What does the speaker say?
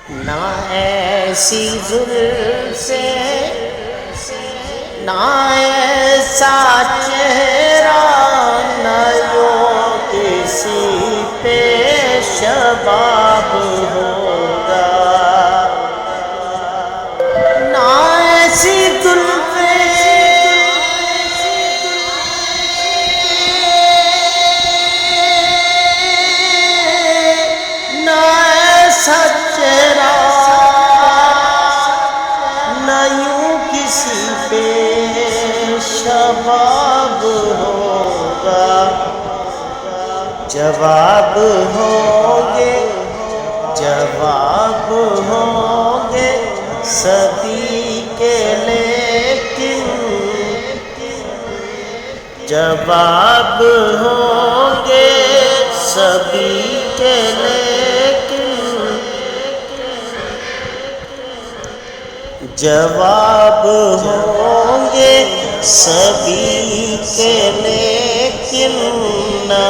نہ ایسی زلفیں نہ ایسا چہرہ، نہ یوں کسی پہ شباب ہوگا، نہ ایسی زلفیں نہ ایسا چہرہ، نہ یوں کسی پہ شباب ہوگا، جواب ہوں گے سبھی کے، لیکن جواب ہوں گے سبھی کے، لیکن جواب ہوں گے سبھی کے، لیکن نہ